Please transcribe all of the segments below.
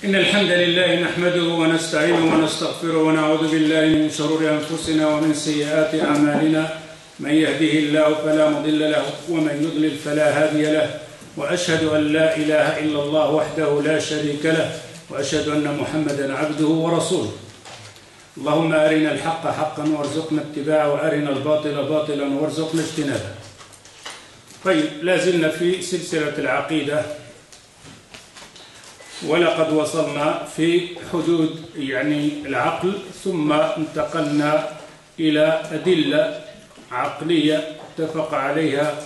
إن الحمد لله نحمده ونستعينه ونستغفره ونعوذ بالله من شرور أنفسنا ومن سيئات أعمالنا من يهده الله فلا مضل له ومن يضلل فلا هادي له وأشهد أن لا إله إلا الله وحده لا شريك له وأشهد أن محمدا عبده ورسوله. اللهم أرنا الحق حقا وارزقنا اتباعه وأرنا الباطل باطلا وارزقنا اجتنابه. طيب، لازلنا في سلسلة العقيدة ولقد وصلنا في حدود العقل، ثم انتقلنا إلى أدلة عقلية اتفق عليها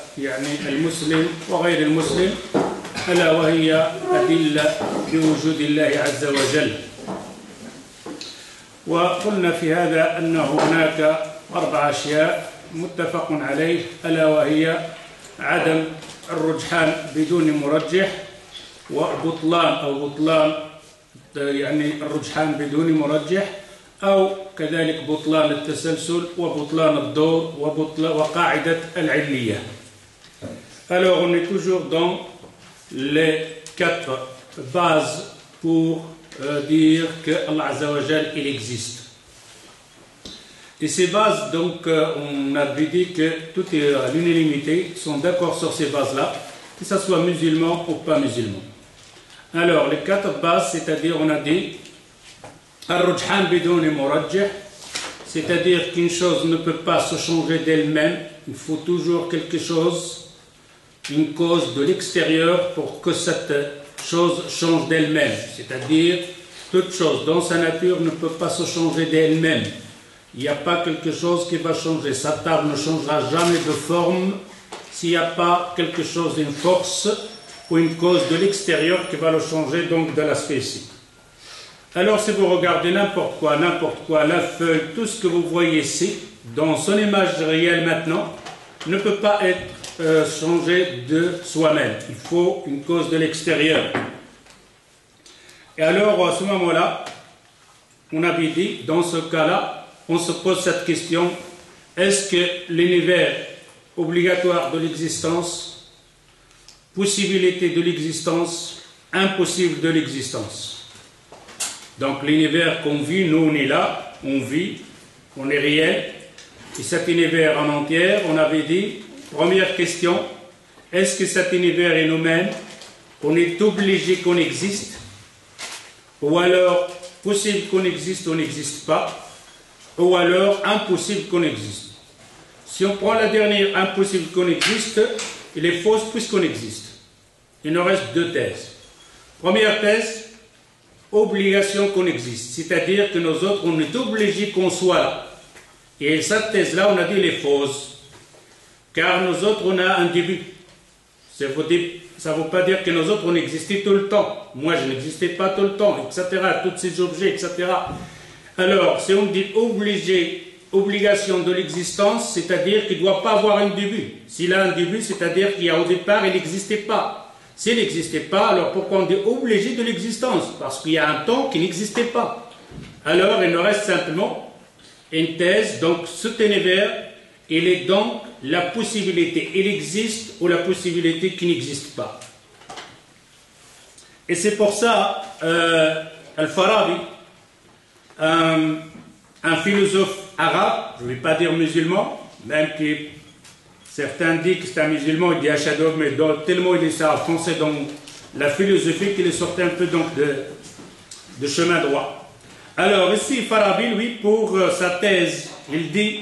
المسلم وغير المسلم، ألا وهي أدلة بوجود الله عز وجل. وقلنا في هذا أن هناك 4 أشياء متفق عليه، ألا وهي عدم الرجحان بدون مرجح، وبطلان الرجحان بدون مرجح، أو كذلك بطلان التسلسل وبطلان الدور وقاعدة العلية. Alors on est toujours dans les 4 bases pour dire que Allah Azza wa Jal il existe. Et ces bases, donc, on avait dit que tout est à l'unanimité, sont d'accord sur ces bases-là, que ce soit musulman ou pas musulman. Alors, les 4 bases, c'est-à-dire, on a dit Ar-Rujhan bidoun murajjih, c'est-à-dire qu'une chose ne peut pas se changer d'elle-même, il faut toujours quelque chose, une cause de l'extérieur pour que cette chose change d'elle-même. C'est-à-dire, toute chose dans sa nature ne peut pas se changer d'elle-même. Il n'y a pas quelque chose qui va changer. Sa table ne changera jamais de forme s'il n'y a pas quelque chose, une force ou une cause de l'extérieur qui va le changer donc de l'aspect ici. Alors si vous regardez n'importe quoi, la feuille, tout ce que vous voyez ici, dans son image réelle maintenant, ne peut pas être changé de soi-même. Il faut une cause de l'extérieur. Et alors à ce moment-là, on avait dit, dans ce cas-là, on se pose cette question, est-ce que l'univers obligatoire de l'existence, possibilité de l'existence, impossible de l'existence? Donc l'univers qu'on vit, nous on est là, on vit, on est réel, et cet univers en entier, on avait dit, première question, est-ce que cet univers est nous-mêmes, on est obligé qu'on existe, ou alors possible qu'on existe, on n'existe pas, ou alors impossible qu'on existe. Si on prend la dernière, impossible qu'on existe, il est fausse puisqu'on existe. Il nous reste 2 thèses. Première thèse, obligation qu'on existe, c'est-à-dire que nous autres, on est obligé qu'on soit là. Et cette thèse-là, on a dit, elle est fausse, car nous autres, on a un début. Ça ne veut pas dire que nous autres, on existait tout le temps. Moi, je n'existais pas tout le temps, etc. Tous ces objets, etc. Alors, si on dit obligation de l'existence, c'est-à-dire qu'il ne doit pas avoir un début. S'il a un début, c'est-à-dire qu'au départ, il n'existait pas. S'il n'existait pas, alors pourquoi on dit obligé de l'existence? Parce qu'il y a un temps qui n'existait pas. Alors, il nous reste simplement une thèse. Donc, cet univers, il est donc la possibilité. Il existe ou la possibilité qui n'existe pas. Et c'est pour ça, Al-Farabi, un philosophe arabe, je ne vais pas dire musulman, même que certains disent que c'est un musulman, il dit Ashadov, mais tellement il est ça français dans la philosophie qu'il est sorti un peu donc de chemin droit. Alors ici, Farabi, lui, pour sa thèse, il dit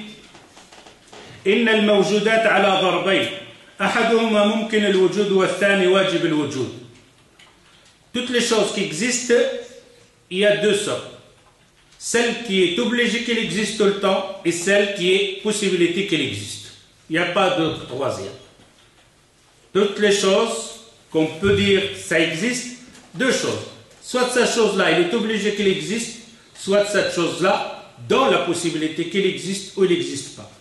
إن الموجودات على ضربين أحدهما ممكن الوجود والثاني واجب الوجود. Toutes les choses qui existent, il y a 2 sortes. Celle qui est obligée qu'elle existe tout le temps et celle qui est possibilité qu'elle existe. Il n'y a pas d'autre troisième. Toutes les choses qu'on peut dire ça existe, 2 choses. Soit cette chose-là, elle est obligée qu'elle existe, soit cette chose-là, dans la possibilité qu'elle existe ou elle n'existe pas.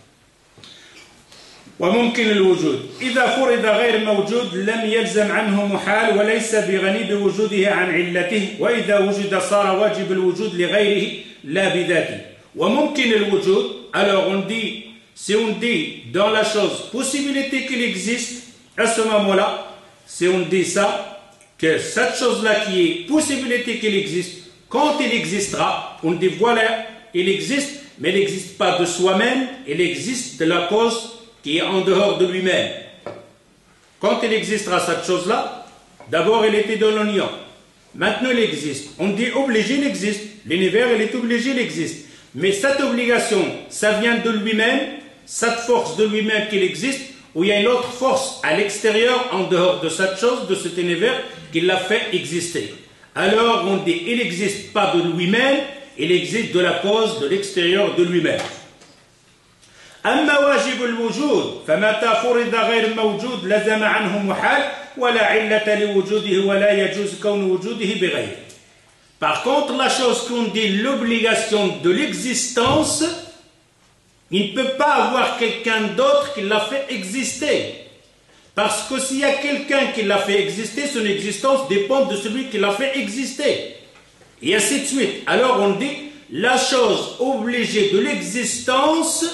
وممكن الوجود إذا فرض غير موجود لم يلزم عنه محال وليس بغني بوجوده عن علته وإذا وجد صار واجب الوجود لغيره لا بذاته. وممكن الوجود, alors on dit, si on dit dans la chose possibilité qu'il existe, à ce moment-là, si on dit ça, que cette chose-là qui est possibilité qu'il existe, quand il existera, on dit voilà, il existe, mais il n'existe pas de soi-même, il existe de la cause qui est en dehors de lui-même. Quand il existera cette chose-là, d'abord il était dans l'oignon, maintenant il existe. On dit obligé, il existe. L'univers, il est obligé, il existe. Mais cette obligation, ça vient de lui-même, cette force de lui-même qu'il existe, ou il y a une autre force à l'extérieur, en dehors de cette chose, de cet univers, qui l'a fait exister. Alors on dit, il n'existe pas de lui-même, il existe de la cause de l'extérieur de lui-même. أما واجب الوجود فمتى فرض غير موجود لزم عنه محال ولا علة لوجوده ولا يجوز كون وجوده بغيره. Par contre, la chose qu'on dit l'obligation de l'existence, il ne peut pas avoir quelqu'un d'autre qui l'a fait exister. Parce que s'il y a quelqu'un qui l'a fait exister, son existence dépend de celui qui l'a fait exister. Et ainsi de suite. Alors on dit la chose obligée de l'existence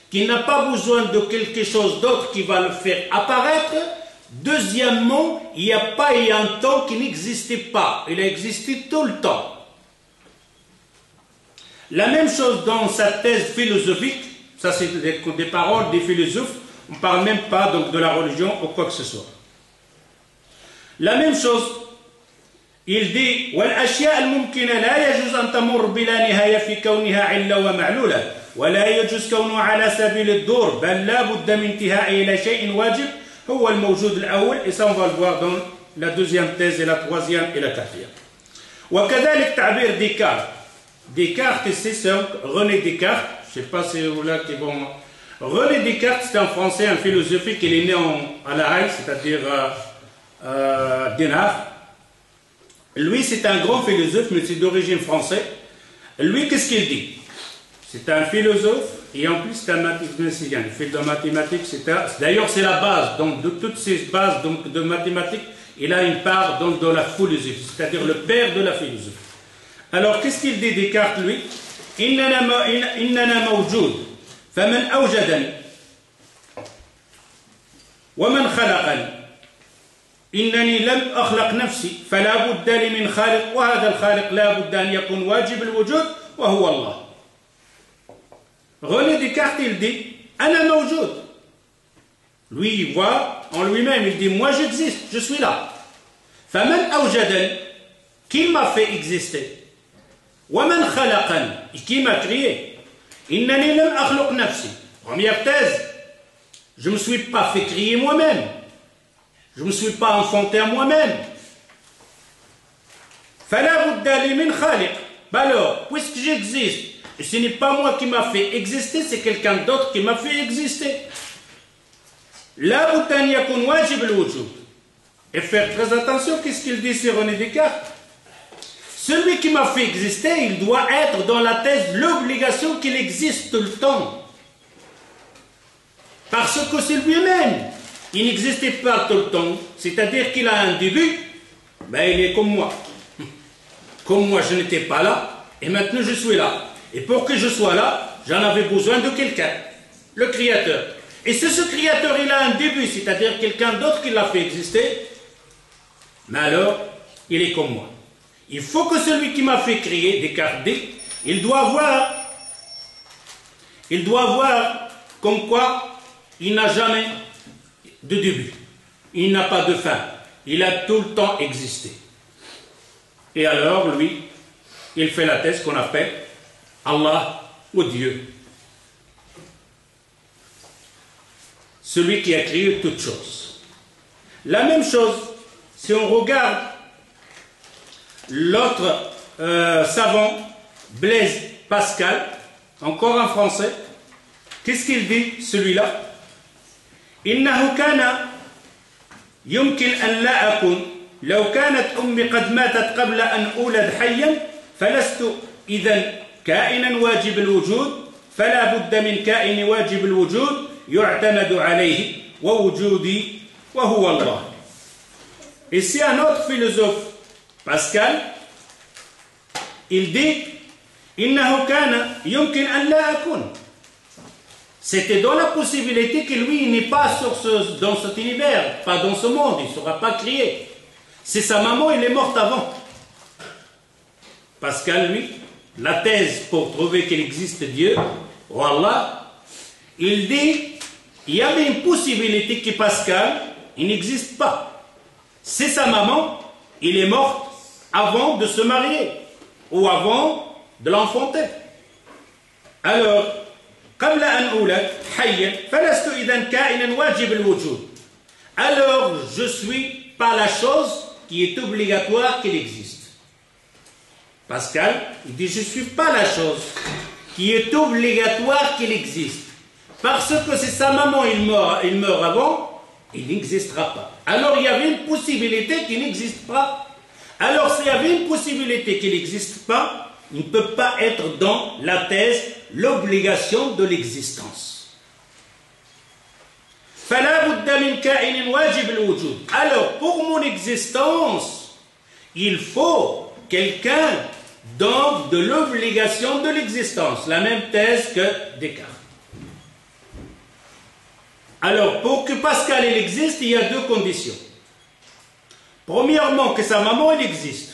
qui n'a pas besoin de quelque chose d'autre qui va le faire apparaître. Deuxièmement, il n'y a pas eu un temps qui n'existait pas. Il a existé tout le temps. La même chose dans sa thèse philosophique, ça c'est des paroles des philosophes, on ne parle même pas donc de la religion ou quoi que ce soit. La même chose, il dit والأشياء الممكنة لا يجوز أن تمر بلا نهاية في كونها علة ومعلولة ولا يجوز كونه على سبيل الدور بل لا بد من انتهاء إلى شيء واجب هو الموجود الأول et ça on va le voir dans la deuxième thèse et la troisième et la quatrième. وكذلك تعبير ديكارت. Descartes, c'est René Descartes, je ne sais pas si vous là qui vont. René Descartes, c'est un Français, un philosophe qui est né à La Haye, c'est-à-dire Dinard. Lui, c'est un grand philosophe, mais c'est d'origine française. Lui, qu'est-ce qu'il dit? C'est un philosophe et en plus c'est un mathématicien. Il fait de la mathématique, d'ailleurs c'est la base. Donc de toutes ces bases donc, de mathématiques, il a une part donc, dans la philosophie, c'est-à-dire le père de la philosophie. Alors, qu'est-ce qu'il dit Descartes, lui? إننا موجود فمن أوجدني ومن خلقني إنني لم أخلق نفسي فلا بد لي من خالق وهذا الخالق لا بد أن يكون واجب الوجود وهو الله. René Descartes, il dit أنا موجود. Lui, il voit en lui-même, il dit moi j'existe, je suis là. فمن أوجدني, qui m'a fait exister? ومن خلقني, qui m'a créé? إنني لم أخلق نفسي. Première thèse, je ne me suis pas fait créer moi-même. Je ne me suis pas enfanté à moi-même. فلا بد لي من خالق. Alors, puisque j'existe, et ce n'est pas moi qui m'a fait exister, c'est quelqu'un d'autre qui m'a fait exister. لا بد أن يكون واجب الوجود. Et faire très attention, qu'est-ce qu'il dit sur René Descartes? Celui qui m'a fait exister, il doit être dans la thèse l'obligation qu'il existe tout le temps. Parce que c'est lui-même. Il n'existait pas tout le temps. C'est-à-dire qu'il a un début, ben il est comme moi. Comme moi, je n'étais pas là, et maintenant je suis là. Et pour que je sois là, j'en avais besoin de quelqu'un, le Créateur. Et si ce Créateur, il a un début, c'est-à-dire quelqu'un d'autre qui l'a fait exister, mais alors, il est comme moi. Il faut que celui qui m'a fait créer, Descartes dit, il doit voir comme quoi il n'a jamais de début, il n'a pas de fin, il a tout le temps existé. Et alors, lui, il fait la thèse qu'on appelle Allah ou Dieu. Celui qui a créé toutes choses. La même chose, si on regarde l'autre savant, Blaise Pascal, encore en français, qu'est-ce qu'il dit, celui-là? إنه كان يمكن أن لا أكون لو كانت أمي قد ماتت قبل أن أولد حيا فلست إذن كائنا واجب الوجود فلا بد من كائن واجب الوجود يعتمد عليه ووجودي وهو الله. Ici un autre philosophe, Pascal, il dit إنه كان يمكن أن لا أكون. C'était dans la possibilité que lui n'est pas dans cet univers, pas dans ce monde, il ne sera pas créé. C'est sa maman, il est morte avant. Pascal, lui, la thèse pour prouver qu'il existe Dieu, Wallah, il dit, il y avait une possibilité que Pascal, il n'existe pas. C'est sa maman, il est mort avant de se marier ou avant de l'enfanter. Alors, قبل أن أولد حيا فلست إذا كائنا واجب الوجود. Alors, je suis pas la chose qui est obligatoire qu'il existe. Pascal, il dit, je ne suis pas la chose qui est obligatoire qu'il existe. Parce que si sa maman, il meurt avant, il n'existera pas. Alors, il y avait une possibilité qu'il n'existe pas. Alors, s'il y avait une possibilité qu'il n'existe pas, il ne peut pas être dans la thèse l'obligation de l'existence. Alors, pour mon existence, il faut quelqu'un donc de l'obligation de l'existence. La même thèse que Descartes. Alors, pour que Pascal il existe, il y a deux conditions. Premièrement, que sa maman elle existe.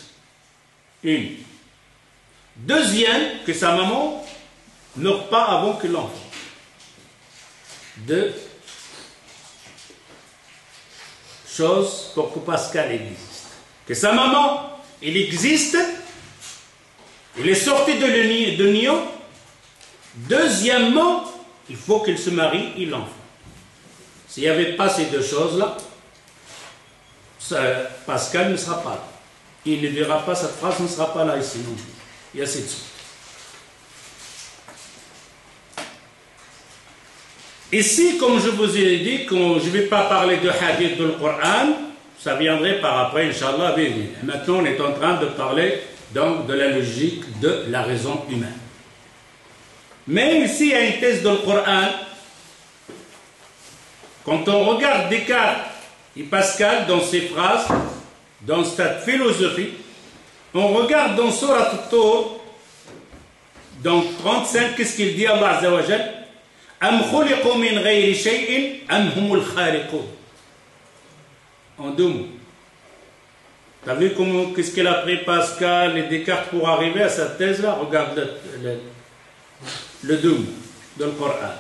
Une. Deuxième, que sa maman ne meurt pas avant que l'enfant. Deux choses pour que Pascal existe. Que sa maman, il existe, il est sorti de l'union. Deuxièmement, il faut qu'il se marie et l'enfant. S'il n'y avait pas ces deux choses-là, Pascal ne sera pas là. Il ne verra pas cette phrase, ne sera pas là ici non plus. Et ainsi de suite. Ici, comme je vous ai dit, je ne vais pas parler de hadith du Coran, ça viendrait par après, Inch'Allah. Maintenant, on est en train de parler donc de la logique de la raison humaine. Mais ici, il y a une thèse du Coran. Quand on regarde Descartes et Pascal dans ces phrases, dans cette philosophie, on regarde dans Surat At-Tur, dans 35, qu'est-ce qu'il dit Allah Azza wa Jal? Am khuliqu min ghayri shay'in am humul khaliqun. En deux mots. Tu as vu qu'est-ce qu'il a pris Pascal et Descartes pour arriver à cette thèse-là? Regarde le deux mots dans le Coran.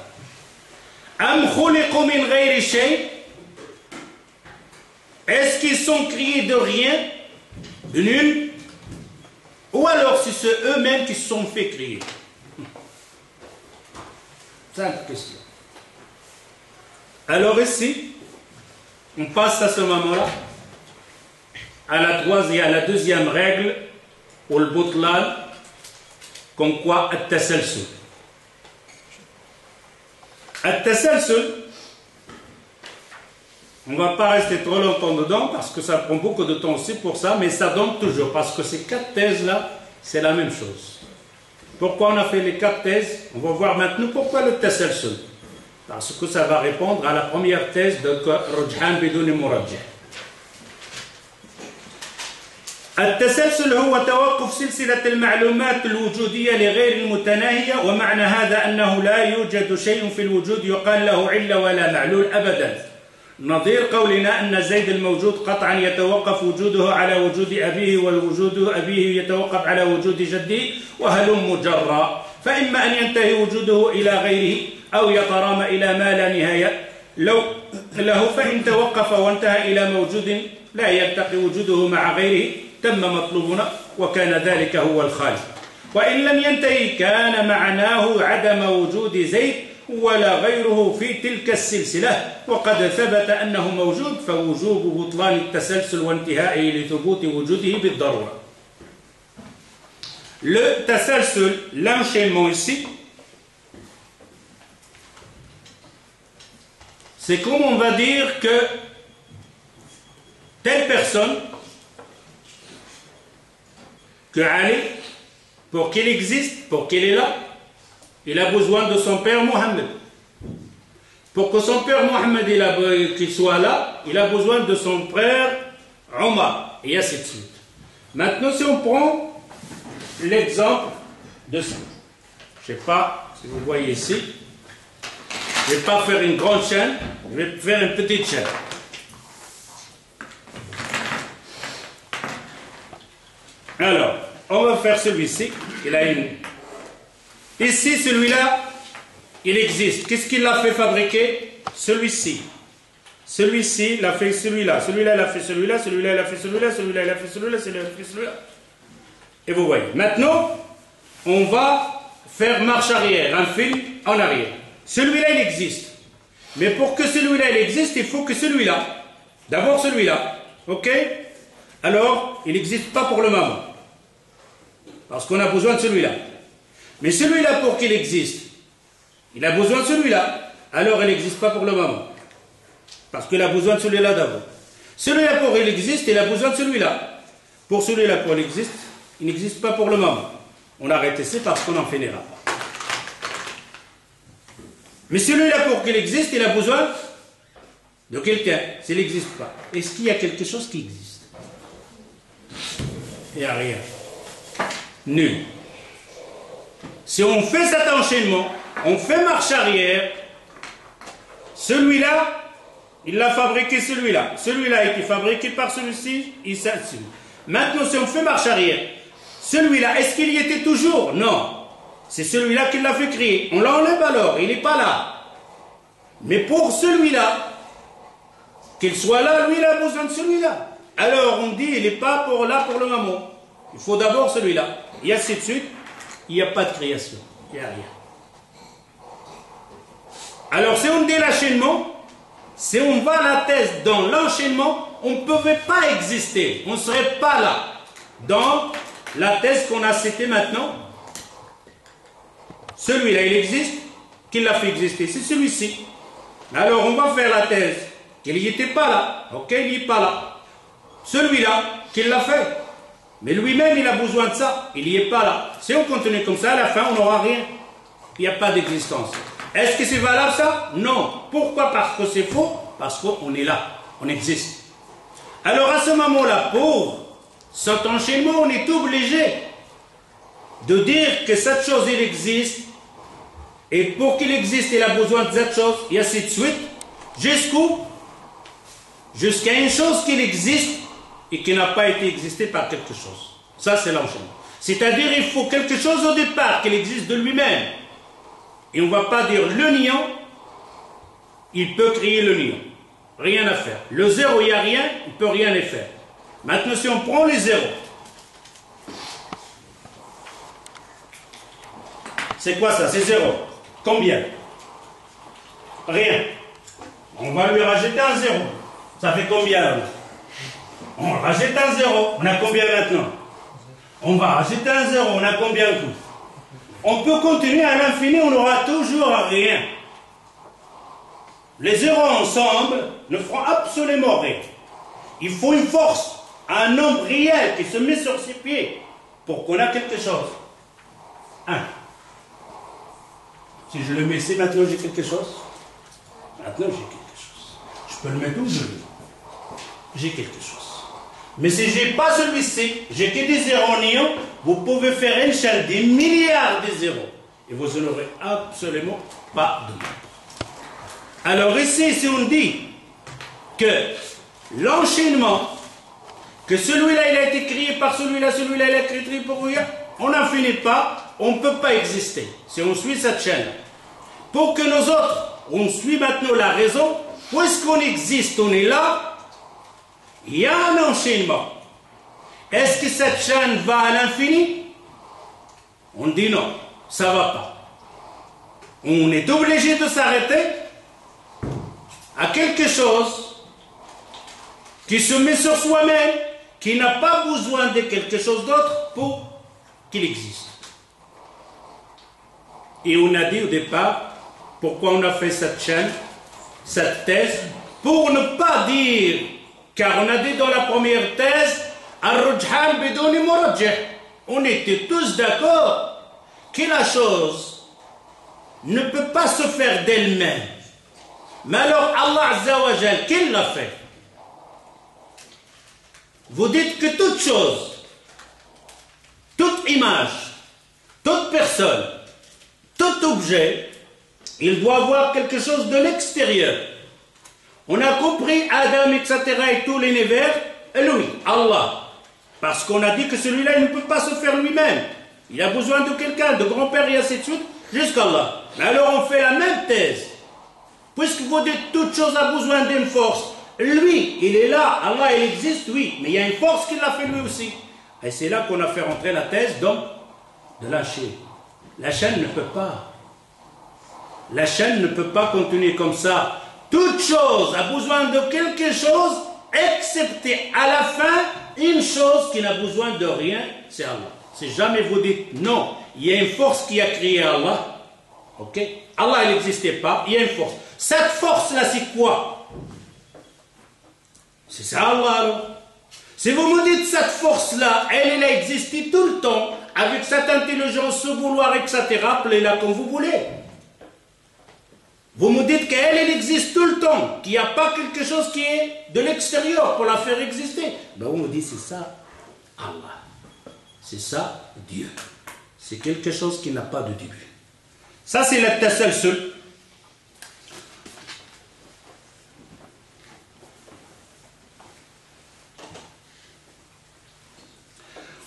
Am khuliqu min ghayri shay'. Est-ce qu'ils sont créés de rien, de nul? Ou alors si c'est eux-mêmes qui se sont fait créer? Simple question. Alors ici, on passe à ce moment-là à la deuxième règle pour le butlan, comme quoi at-tasalsul. At-tasalsul, on ne va pas rester trop longtemps dedans parce que ça prend beaucoup de temps aussi pour ça, mais ça donne toujours, parce que ces quatre thèses-là, c'est la même chose. Pourquoi on a fait les quatre thèses? On va voir maintenant pourquoi le tasalsul. Parce que ça va répondre à la première thèse de Rujhan Bidouni Murajjah. التسلسل هو توقف سلسلة المعلومات الوجودية لغير المتناهية، ومعنى هذا أنه لا يوجد شيء في الوجود يقال له علة ولا معلول أبدا، نظير قولنا أن زيد الموجود قطعا يتوقف وجوده على وجود أبيه، ووجود أبيه يتوقف على وجود جده، وهلم جرا، فإما أن ينتهي وجوده إلى غيره أو يترامى إلى ما لا نهاية له، فإن توقف وانتهى إلى موجود لا يلتقي وجوده مع غيره تم مطلوبنا وكان ذلك هو الخالق، وإن لم ينتهي كان معناه عدم وجود زيد ولا غيره في تلك السلسلة، وقد ثبت أنه موجود فوجوب بطلان التسلسل وانتهائه لثبوت وجوده بالضرورة. Le tasalsul, l'enchaînement ici, c'est comme on va dire que telle personne, que Ali, pour qu'il existe, pour qu'il est là, il a besoin de son père Mohammed. Pour que son père Mohammed qu'il soit là, il a besoin de son frère Omar, et ainsi de suite. Maintenant, si on prend l'exemple de ça, je ne sais pas si vous voyez ici, je ne vais pas faire une grande chaîne, je vais faire une petite chaîne. Alors, on va faire celui-ci. Il a une... Ici, celui-là, il existe. Qu'est-ce qu'il a fait fabriquer? Celui-ci. Celui-ci, il a fait celui-là. Celui-là, il a fait celui-là. Celui-là, il a fait celui-là. Celui-là, il a fait celui-là. Celui-là, il a fait celui-là. Et vous voyez. Maintenant, on va faire marche arrière, un fil en arrière. Celui-là, il existe. Mais pour que celui-là, il existe, il faut que celui-là. D'abord celui-là. OK? Alors, il n'existe pas pour le moment. Parce qu'on a besoin de celui-là. Mais celui-là, pour qu'il existe, il a besoin de celui-là. Alors, il n'existe pas pour le moment. Parce qu'il a besoin de celui-là d'abord. Celui-là, pour qu'il existe, il a besoin de celui-là. Pour celui-là, pour qu'il existe, il n'existe pas pour le moment. On arrête ici parce qu'on n'en finira pas. Mais celui-là, pour qu'il existe, il a besoin de quelqu'un. S'il n'existe pas. Est-ce qu'il y a quelque chose qui existe? Il n'y a rien. Nul. Si on fait cet enchaînement, on fait marche arrière, celui-là, il l'a fabriqué celui-là. Celui-là a été fabriqué par celui-ci, il s'assume. Maintenant, si on fait marche arrière, celui-là, est-ce qu'il y était toujours? Non. C'est celui-là qui l'a fait créer. On l'enlève alors, il n'est pas là. Mais pour celui-là, qu'il soit là, lui, il a besoin de celui-là. Alors, on dit, il n'est pas là pour le moment. Il faut d'abord celui-là. Et ainsi de suite, il n'y a pas de création. Il n'y a rien. Alors, si on dit l'enchaînement, si on va la thèse dans l'enchaînement, on ne pouvait pas exister. On ne serait pas là. Dans la thèse qu'on a citée maintenant, celui-là, il existe. Qui l'a fait exister? C'est celui-ci. Alors, on va faire la thèse qu'il n'y était pas là. Ok, il n'y est pas là. Celui-là, qui l'a fait. Mais lui-même, il a besoin de ça. Il n'y est pas là. Si on continue comme ça, à la fin, on n'aura rien. Il n'y a pas d'existence. Est-ce que c'est valable ça? Non. Pourquoi? Parce que c'est faux. Parce qu'on est là. On existe. Alors, à ce moment-là, pour cet enchaînement, on est obligé de dire que cette chose, il existe. Et pour qu'il existe, il a besoin de cette chose. Et ainsi de suite. Jusqu'à une chose qu'il existe et qui n'a pas été existée par quelque chose. Ça, c'est l'enchaînement. C'est-à-dire, il faut quelque chose au départ, qu'il existe de lui-même. Et on ne va pas dire le néant, il peut créer le néant. Rien à faire. Le zéro, il n'y a rien, il ne peut rien y faire. Maintenant, si on prend les zéros, c'est quoi ça? C'est zéro. Combien? Rien. On va lui rajouter un zéro. Ça fait combien? On rajoute un zéro. On a combien maintenant? On va rajouter un zéro. On a combien de coups? On peut continuer à l'infini, on aura toujours rien. Les zéros ensemble ne feront absolument rien. Il faut une force, un nombre réel qui se met sur ses pieds pour qu'on ait quelque chose. 1. Si je le mets ici, maintenant j'ai quelque chose. Maintenant j'ai quelque chose. Je peux le mettre où je veux. J'ai quelque chose. Mais si je n'ai pas celui-ci, j'ai que des zéros néants, vous pouvez faire une chaîne des milliards de zéros. Et vous n'aurez absolument pas de nombre. Alors ici, si on dit que l'enchaînement, que celui-là il a été créé par celui-là, celui-là il a été créé pour lui, on n'en finit pas, on ne peut pas exister. Si on suit cette chaîne. Pour que nous autres, on suit maintenant la raison, puisqu'on existe, on est là, il y a un enchaînement. Est-ce que cette chaîne va à l'infini? On dit non, ça ne va pas. On est obligé de s'arrêter à quelque chose qui se met sur soi-même, qui n'a pas besoin de quelque chose d'autre pour qu'il existe. Et on a dit au départ, pourquoi on a fait cette chaîne, cette thèse, pour ne pas dire, car on a dit dans la première thèse, Ar-Rujhan bidouni murajjih. On était tous d'accord que la chose ne peut pas se faire d'elle-même. Mais alors Allah Azza wa Jal, qui l'a fait? Vous dites que toute chose, toute image, toute personne, tout objet, il doit avoir quelque chose de l'extérieur. On a compris Adam, etc. et tout l'univers, lui, Allah. Parce qu'on a dit que celui-là, il ne peut pas se faire lui-même. Il a besoin de quelqu'un, de grand-père et ainsi de suite, jusqu'Allah. Mais alors on fait la même thèse. Puisque vous dites toute chose a besoin d'une force. Lui, il est là, Allah, il existe, oui. Mais il y a une force qui l'a fait lui aussi. Et c'est là qu'on a fait rentrer la thèse donc de la chaîne. La chaîne ne peut pas. La chaîne ne peut pas continuer comme ça. Toute chose a besoin de quelque chose, excepté à la fin, une chose qui n'a besoin de rien, c'est Allah. Si jamais vous dites non, il y a une force qui a créé Allah, ok? Allah, il n'existait pas, il y a une force. Cette force-là, c'est quoi? C'est ça Allah alors. Si vous me dites cette force-là, elle a existé tout le temps, avec cette intelligence, ce vouloir, etc., appelez-la comme vous voulez. Vous me dites qu'elle existe tout le temps, qu'il n'y a pas quelque chose qui est de l'extérieur pour la faire exister. Ben vous me dites c'est ça Allah. C'est ça Dieu. C'est quelque chose qui n'a pas de début. Ça c'est le tasalsul.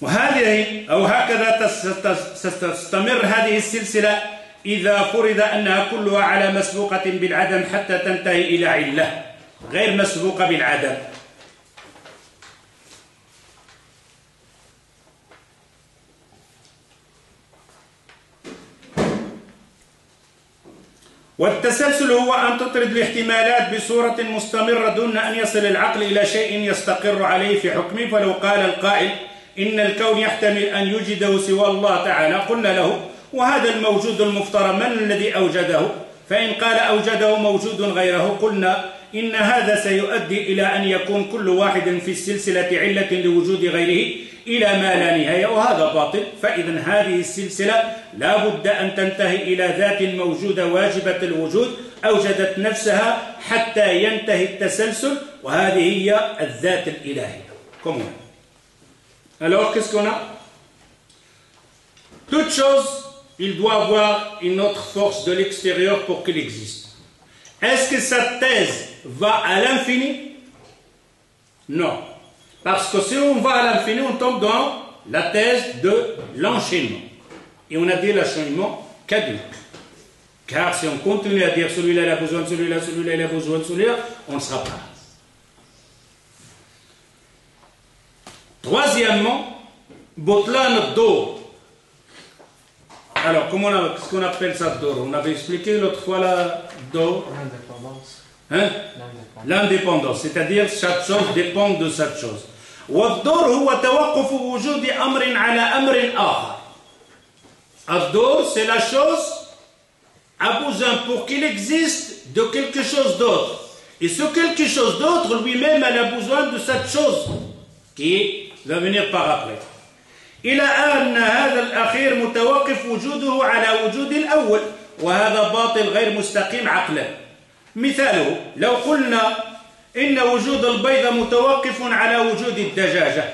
وهذه أو هكذا تستمر هذه السلسلة إذا فرض أنها كلها على مسبوقة بالعدم حتى تنتهي إلى علة غير مسبوقة بالعدم. والتسلسل هو أن تطرد الاحتمالات بصورة مستمرة دون أن يصل العقل إلى شيء يستقر عليه في حكمه. فلو قال القائل إن الكون يحتمل أن يوجده سوى الله تعالى قلنا له وهذا الموجود المفترض من الذي أوجده؟ فإن قال أوجده موجود غيره قلنا إن هذا سيؤدي إلى أن يكون كل واحد في السلسلة علة لوجود غيره إلى ما لا نهاية وهذا باطل. فإذا هذه السلسلة لا بد أن تنتهي إلى ذات موجودة واجبة الوجود أوجدت نفسها حتى ينتهي التسلسل وهذه هي الذات الإلهية. Comment? Alors qu'est-ce qu'on a? Toute chose, il doit avoir une autre force de l'extérieur pour qu'il existe. Est-ce que cette thèse va à l'infini? Non. Parce que si on va à l'infini, on tombe dans la thèse de l'enchaînement. Et on a dit l'enchaînement caduc. Car si on continue à dire celui-là il a besoin de celui-là, celui-là il a besoin de celui-là, on ne sera pas. Troisièmement, Botlan ad-Dawr. Alors, qu'est-ce qu'on appelle ça Dawr? On avait expliqué l'autre fois la Dawr. L'indépendance. Hein? L'indépendance, c'est-à-dire chaque chose dépend de cette chose. والدور هو توقف وجود أمر على أمر آخر. الدور, c'est la chose a besoin pour qu'il existe de quelque chose d'autre. Et ce quelque chose d'autre, lui-même, elle a besoin de cette chose qui va venir par après. إلى أن هذا الأخير متوقف وجوده على وجود الأول وهذا باطل غير مستقيم عقلا. مثاله لو قلنا إن وجود البيضة متوقف على وجود الدجاجة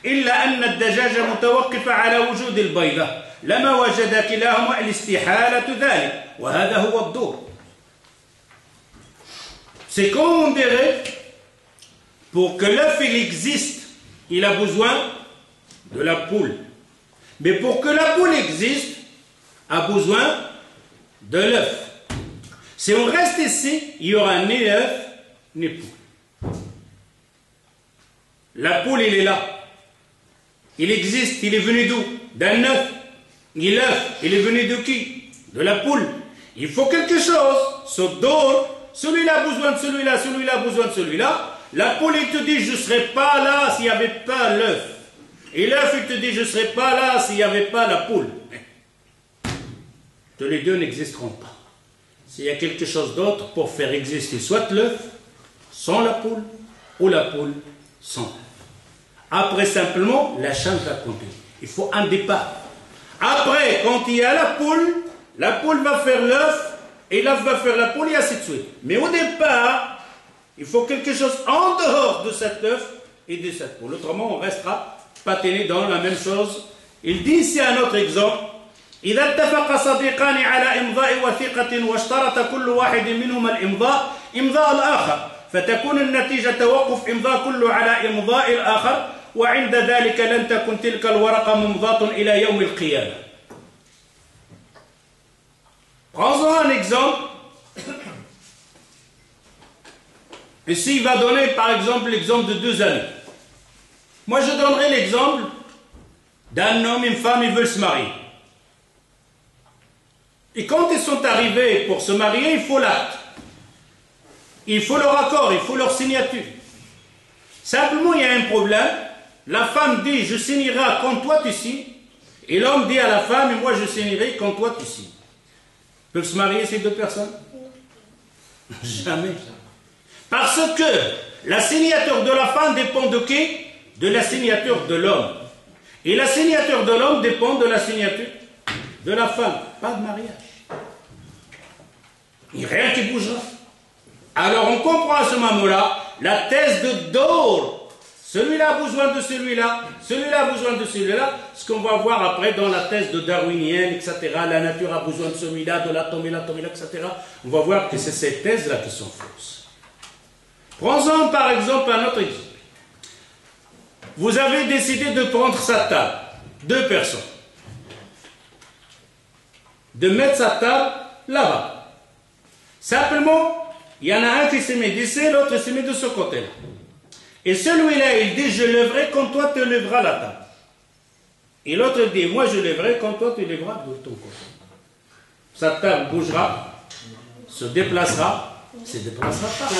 إلا أن الدجاجة متوقفة على وجود البيضة لما وجد كلاهما الاستحالة ذلك وهذا هو الدور. C'est comme on dirait pour que l'œuf il existe il a besoin de la poule. Mais pour que la poule existe, a besoin de l'œuf. Si on reste ici, il n'y aura ni œuf, ni poule. La poule, il est là. Il existe, il est venu d'où? D'un œuf. Et l'œuf, il est venu de qui? De la poule. Il faut quelque chose. Ce dos, celui-là a besoin de celui-là, celui-là a besoin de celui-là. La poule, il te dit, je ne serais pas là s'il n'y avait pas l'œuf. Et l'œuf, il te dit, je ne serais pas là s'il n'y avait pas la poule. Tous les deux n'existeront pas. S'il y a quelque chose d'autre pour faire exister soit l'œuf sans la poule, ou la poule sans l'œuf. Après, simplement, la chaîne va continuer. Il faut un départ. Après, quand il y a la poule va faire l'œuf, et l'œuf va faire la poule, et ainsi de suite. Mais au départ, il faut quelque chose en dehors de cet œuf et de cette poule. Autrement, on restera patiné dans la même chose. Il dit ici un autre exemple. إذا اتفق صديقان على إمضاء وثيقة واشترط كل واحد منهما إمضاء الآخر فتكون النتيجة توقف إمضاء كل على إمضاء الآخر وعند ذلك لن تكن تلك الورقة ممضاة إلى يوم القيامة. Prenons un exemple. Ici, il va donner par exemple l'exemple de 2 amis. Moi, je donnerai l'exemple d'un homme et une femme, ils veulent se marier. Et quand ils sont arrivés pour se marier, il faut l'acte. Il faut leur accord, il faut leur signature. Simplement, il y a un problème. La femme dit, je signerai quand toi tu signes. Et l'homme dit à la femme, et moi je signerai quand toi tu signes. Peuvent se marier ces 2 personnes? Jamais. Parce que la signature de la femme dépend de qui? De la signature de l'homme. Et la signature de l'homme dépend de la signature de la femme. Pas de mariage. Il n'y a rien qui bougera. Alors on comprend à ce moment-là la thèse de Dor. Celui-là a besoin de celui-là, celui-là a besoin de celui-là. Ce qu'on va voir après dans la thèse de darwinienne, etc. La nature a besoin de celui-là, de l'atome et l'atome, etc. On va voir que c'est ces thèses-là qui sont fausses. Prenons par exemple un autre exemple. Vous avez décidé de prendre sa table, 2 personnes, de mettre sa table là-bas. Simplement, il y en a un qui se met d'ici, l'autre se met de ce côté-là. Et celui-là, il dit, je lèverai quand toi tu lèveras la table. Et l'autre dit, moi je lèverai quand toi tu lèveras de ton côté. Sa table bougera, se déplacera, ne se déplacera pas.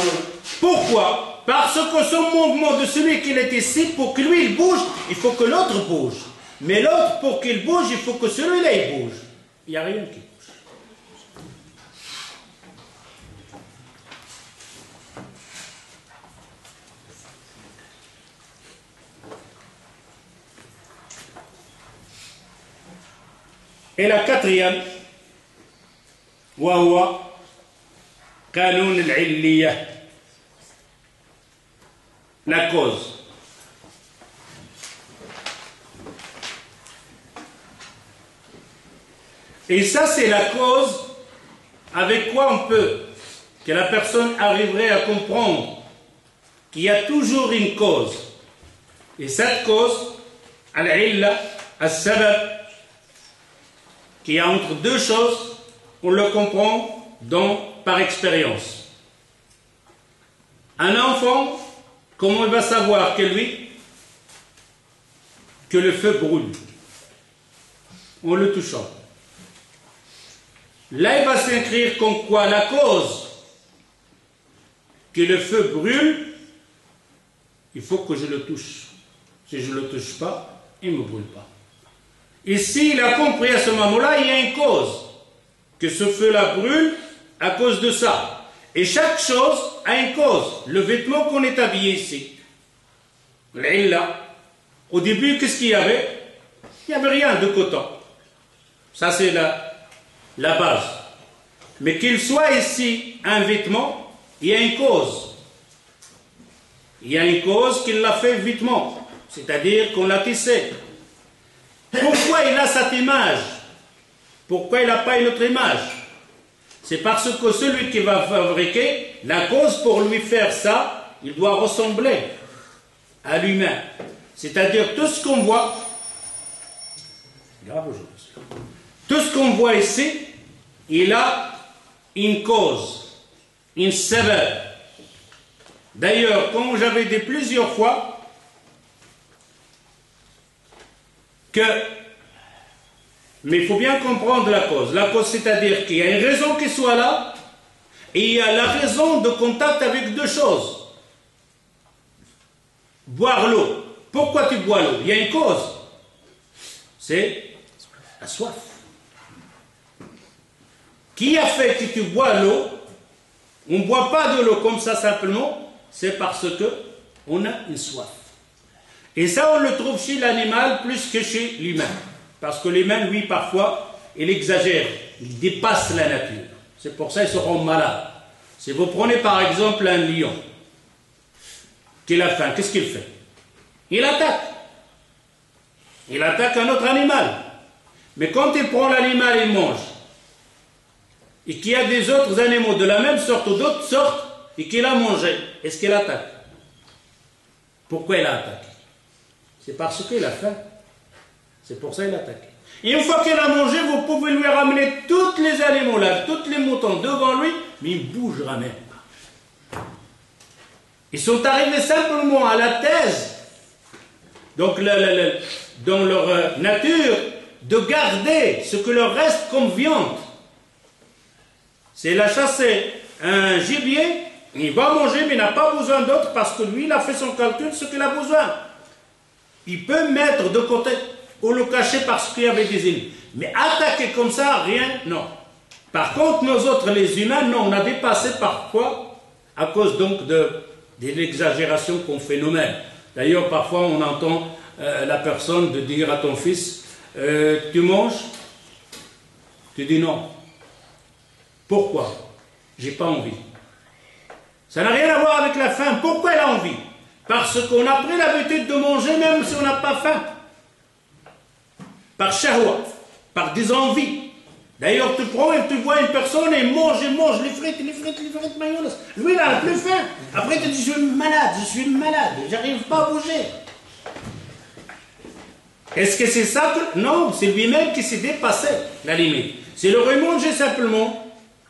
Pourquoi? Parce que ce mouvement de celui qui est ici, pour que lui il bouge, il faut que l'autre bouge. Mais l'autre, pour qu'il bouge, il faut que celui-là il bouge. Il n'y a rien qui bouge. Et la 4e, وهو قانون العلية, la cause. Et ça, c'est la cause avec quoi on peut, que la personne arriverait à comprendre qu'il y a toujours une cause. Et cette cause, al-illa, al-sabab, qui est entre 2 choses, on le comprend par expérience. Un enfant, comment il va savoir que le feu brûle? En le touchant. Là, il va s'inscrire comme quoi la cause que le feu brûle, il faut que je le touche. Si je ne le touche pas, il ne me brûle pas. Ici, il a compris à ce moment-là, il y a une cause. Que ce feu-là brûle à cause de ça. Et chaque chose a une cause. Le vêtement qu'on est habillé ici. L'illa. Au début, qu'est-ce qu'il y avait? Il n'y avait rien de coton. Ça, c'est la base. Mais qu'il soit ici un vêtement, il y a une cause. Il y a une cause qui l'a fait vêtement. C'est-à-dire qu'on l'a tissé. Pourquoi il a cette image? Pourquoi il n'a pas une autre image? C'est parce que celui qui va fabriquer, la cause pour lui faire ça, il doit ressembler à l'humain. C'est-à-dire tout ce qu'on voit, tout ce qu'on voit ici, il a une cause, une sabab. D'ailleurs, comme j'avais dit plusieurs fois, mais il faut bien comprendre la cause. La cause, c'est-à-dire qu'il y a une raison qui soit là, et il y a la raison de contact avec 2 choses. Boire l'eau. Pourquoi tu bois l'eau? Il y a une cause. C'est la soif. Qui a fait que tu bois l'eau? On ne boit pas de l'eau comme ça simplement, c'est parce qu'on a une soif. Et ça, on le trouve chez l'animal plus que chez l'humain. Parce que l'humain, lui, parfois, il exagère, il dépasse la nature. C'est pour ça qu'ils seront malades. Si vous prenez par exemple un lion, qu'il a faim, qu'est-ce qu'il fait? Il attaque. Il attaque un autre animal. Mais quand il prend l'animal, il mange. Et qu'il y a des autres animaux de la même sorte ou d'autres sortes, et qu'il a mangé, est-ce qu'il attaque? Pourquoi il a attaqué? C'est parce qu'il a faim. C'est pour ça qu'il attaque. Et une fois qu'il a mangé, vous pouvez lui ramener tous les animaux là, tous les moutons devant lui, mais il ne bougera même pas. Ils sont arrivés simplement à la thèse, donc dans leur nature, de garder ce que leur reste comme viande. C'est la chasser un gibier, il va manger, mais il n'a pas besoin d'autre parce que lui, il a fait son calcul, ce qu'il a besoin. Il peut mettre de côté ou le cacher parce qu'il y avait des ennemis. Mais attaquer comme ça, rien, non. Par contre, nous autres, les humains, non, on a dépassé parfois à cause donc de l'exagération qu'on fait nous-mêmes. D'ailleurs, parfois, on entend la personne de dire à ton fils, tu manges? Tu dis non. Pourquoi? J'ai pas envie. Ça n'a rien à voir avec la faim. Pourquoi elle a envie? Parce qu'on a pris l'habitude de manger même si on n'a pas faim. Par shahwa, par des envies. D'ailleurs, tu prends et tu vois une personne et mange les frites, mayonnaise. Lui, il n'a plus faim. Après, tu dis, je suis malade, j'arrive pas à bouger. Est-ce que c'est ça que... Non, c'est lui-même qui s'est dépassé la limite. C'est le remanger simplement.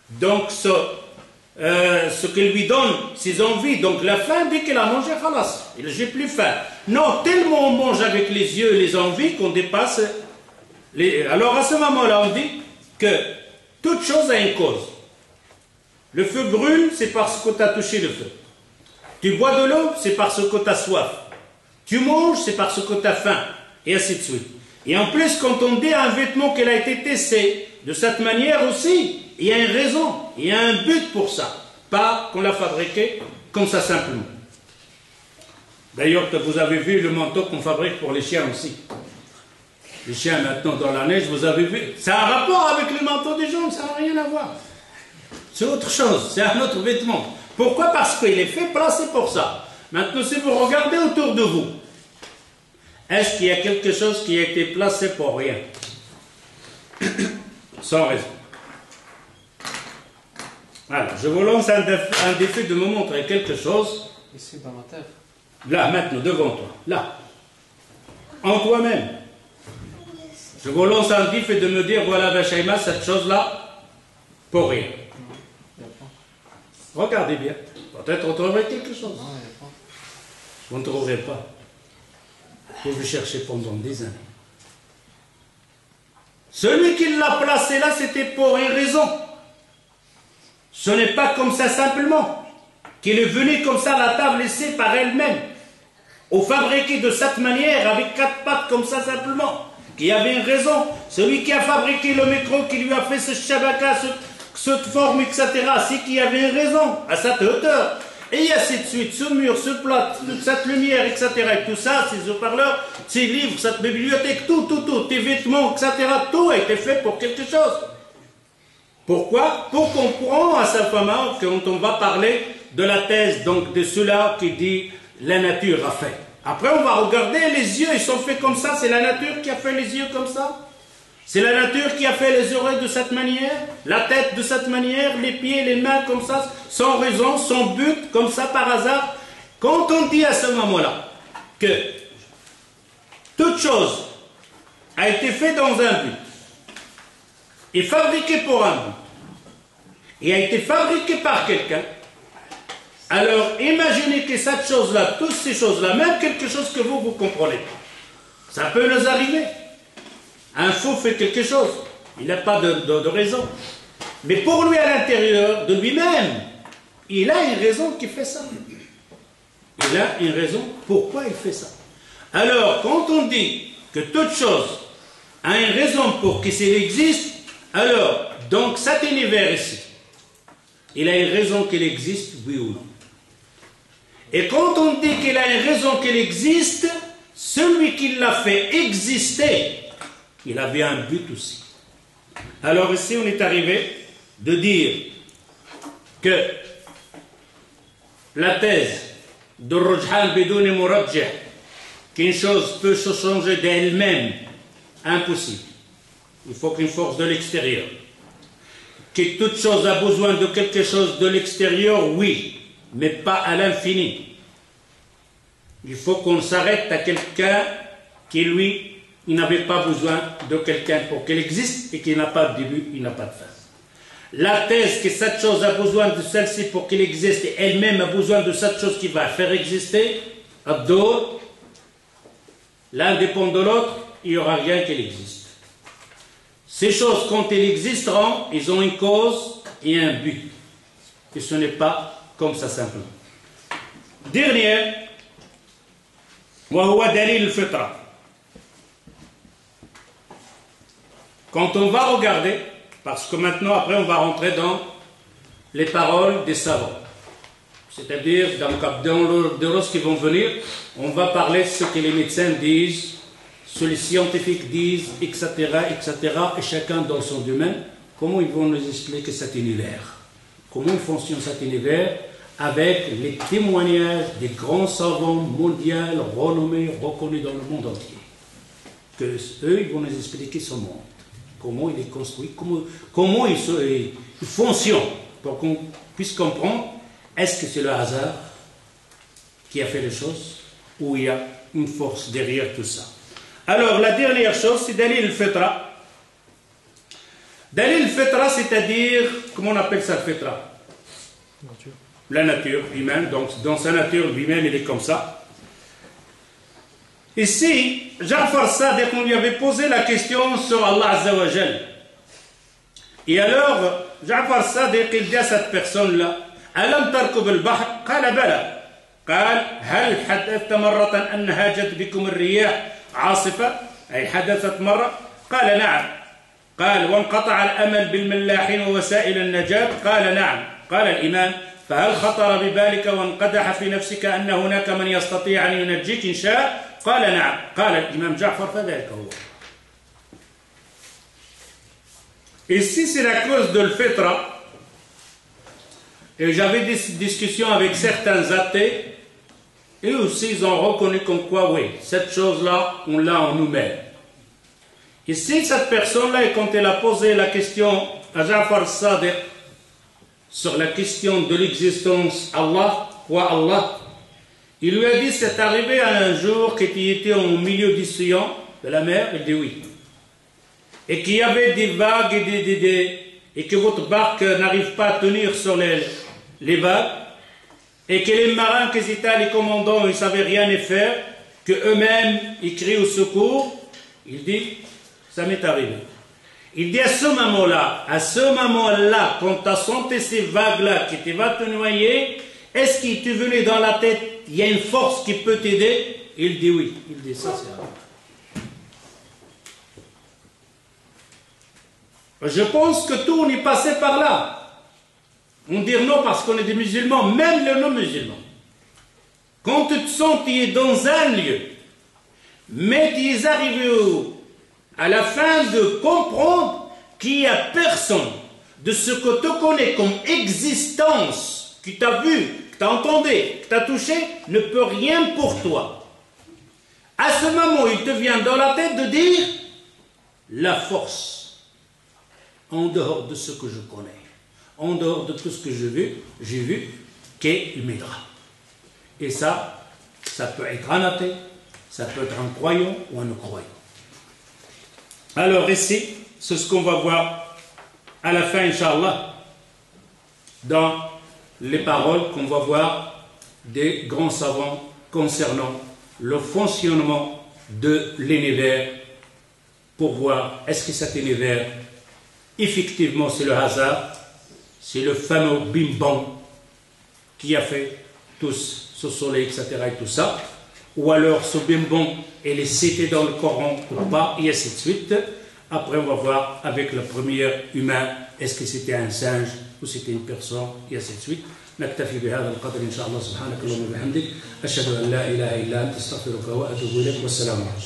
Donc, ce qu'il lui donne, ses envies, donc la faim, dès qu'il a mangé, khalas, j'ai plus faim. Non, tellement on mange avec les yeux les envies qu'on dépasse les... Alors à ce moment-là, on dit que toute chose a une cause. Le feu brûle, c'est parce que tu as touché le feu. Tu bois de l'eau, c'est parce que tu as soif. Tu manges, c'est parce que tu as faim. Et ainsi de suite. Et en plus, quand on dit un vêtement qui a été tessé de cette manière aussi, il y a une raison, il y a un but pour ça. Pas qu'on l'a fabriqué comme ça simplement. D'ailleurs, vous avez vu le manteau qu'on fabrique pour les chiens aussi. Les chiens maintenant dans la neige, vous avez vu. Ça a un rapport avec le manteau des gens, ça n'a rien à voir. C'est autre chose, c'est un autre vêtement. Pourquoi? Parce qu'il est fait placer pour ça. Maintenant, si vous regardez autour de vous, est-ce qu'il y a quelque chose qui a été placé pour rien? Sans raison. Alors, je vous lance un défi de me montrer quelque chose. Ici, dans la terre. Là, maintenant, devant toi. Là. En toi-même. Je vous lance un défi de me dire, voilà, Bachaïma, cette chose-là, pour rien. Regardez bien. Peut-être on trouverait quelque chose. Non, Vous ne trouverez pas. Vous le cherchez pendant des années. Celui qui l'a placé là, c'était pour une raison. Ce n'est pas comme ça simplement. Qu'il est venu comme ça, la table laissée par elle-même. Ou fabriquée de cette manière, avec 4 pattes comme ça simplement. Qu'il y avait une raison. Celui qui a fabriqué le micro, qui lui a fait ce shabaka, cette forme, etc. C'est qu'il y avait une raison, à cette hauteur. Et ainsi de suite, ce mur, ce plat, toute cette lumière, etc. Et tout ça, ces haut-parleurs, ces livres, cette bibliothèque, tout, tes vêtements, etc. Tout a été fait pour quelque chose. Pourquoi? Pour comprendre à sa femme, quand on va parler de la thèse, donc de cela qui dit la nature a fait. Après, on va regarder les yeux, ils sont faits comme ça, c'est la nature qui a fait les yeux comme ça. C'est la nature qui a fait les oreilles de cette manière, la tête de cette manière, les pieds, les mains comme ça, sans raison, sans but, comme ça par hasard. Quand on dit à ce moment-là que toute chose a été faite dans un but, est fabriquée pour un but, et a été fabriquée par quelqu'un, alors imaginez que cette chose-là, toutes ces choses-là, même quelque chose que vous comprenez pas, ça peut nous arriver. Un fou fait quelque chose, il n'a pas de raison. Mais pour lui, à l'intérieur de lui-même, il a une raison qui fait ça. Il a une raison pourquoi il fait ça. Alors, quand on dit que toute chose a une raison pour qu'il existe, alors, donc cet univers ici, il a une raison qu'il existe, oui ou non. Et quand on dit qu'il a une raison qu'il existe, celui qui l'a fait exister, il avait un but aussi. Alors ici, on est arrivé de dire que la thèse de Rujhan Bidouni Murajjah, qu'une chose peut se changer d'elle-même, impossible. Il faut qu'une force de l'extérieur. Que toute chose a besoin de quelque chose de l'extérieur, oui, mais pas à l'infini. Il faut qu'on s'arrête à quelqu'un qui lui, il n'avait pas besoin de quelqu'un pour qu'elle existe et qui n'a pas de début, il n'a pas de fin. La thèse que cette chose a besoin de celle-ci pour qu'elle existe et elle-même a besoin de cette chose qui va faire exister, Ad-Dur, l'un dépend de l'autre, il n'y aura rien qui existe. Ces choses, quand elles existeront, ils ont une cause et un but. Et ce n'est pas comme ça simplement. Dernier, وهو دليل الفطرة. Quand on va regarder, parce que maintenant, après, on va rentrer dans les paroles des savants. C'est-à-dire, dans l'ordre qui vont venir, on va parler de ce que les médecins disent, ce que les scientifiques disent, etc., etc., et chacun dans son domaine, comment ils vont nous expliquer cet univers. Comment fonctionne cet univers avec les témoignages des grands savants mondiaux, renommés, reconnus dans le monde entier. Que eux, ils vont nous expliquer ce monde. Comment il est construit, comment il fonctionne, pour qu'on puisse comprendre, est-ce que c'est le hasard qui a fait les choses, ou il y a une force derrière tout ça. Alors, la dernière chose, c'est Dalil al-Fitra. Dalil al-Fitra, c'est-à-dire, comment on appelle ça, le Fitra? La nature humaine, donc dans sa nature lui-même, il est comme ça. Ici, Ja'far Sadiq, on lui avait posé la question sur Allah Azza wa Jal. Et alors, Ja'far Sadiq, il dit à cette personne-là, ألم تركب البحر؟ قال بلى. قال هل حدثت مرة أن هاجت بكم الرياح عاصفة؟ أي حدثت مرة؟ قال نعم. قال وانقطع الأمل بالملاحين ووسائل النجاة؟ قال نعم. قال الإمام فهل خطر ببالك وانقدح في نفسك أن هناك من يستطيع أن ينجيك إن شاء؟ قال نعم. قال الإمام جعفر فذلك هو. Ici, c'est la cause de l'fitra. Et j'avais des discussions avec certains athées, et aussi ils ont reconnu comme quoi, oui, cette chose-là, on l'a en nous-mêmes. Ici, cette personne-là, quand elle a posé la question à Ja'far Sadiq sur la question de l'existence Allah, quoi Allah, il lui a dit, c'est arrivé un jour que tu étais au milieu du sillon de la mer, il dit oui. Et qu'il y avait des vagues et que votre barque n'arrive pas à tenir sur les vagues, et que les marins qui étaient les commandants, ils ne savaient rien faire, qu'eux-mêmes, ils crient au secours, il dit, ça m'est arrivé. Il dit à ce moment-là, quand tu as senti ces vagues-là qui te vont te noyer, est-ce qu'il te venait dans la tête, il y a une force qui peut t'aider? Il dit oui. Il dit ça, c'est vrai. Je pense que tout on est passé par là. On dit non parce qu'on est des musulmans, même les non-musulmans. Quand tu te sens, tu es dans un lieu, mais tu es arrivé à la fin de comprendre qu'il n'y a personne de ce que tu connais comme existence, que tu as vu, que tu as entendu, que tu as touché, ne peut rien pour toi. À ce moment, il te vient dans la tête de dire la force. En dehors de ce que je connais, en dehors de tout ce que j'ai vu, qu'il m'aidera. Et ça peut être un athée, ça peut être un croyant ou un non-croyant. Alors ici, c'est ce qu'on va voir à la fin, Inch'Allah, dans les paroles qu'on va voir des grands savants concernant le fonctionnement de l'univers, pour voir est-ce que cet univers effectivement, c'est le hasard, c'est le fameux bim-bam qui a fait tout ce soleil, etc. et tout ça. Ou alors ce bim-bam, elle est citée dans le Coran ou pas, et ainsi de suite. Après, on va voir avec le premier humain, est-ce que c'était un singe ou c'était une personne, et ainsi de suite. نكتفي بهذا القدر إن شاء الله سبحانك اللهم وبحمدك أشهد أن لا إله إلا أنت أستغفرك وأتوب إليك والسلام عليكم.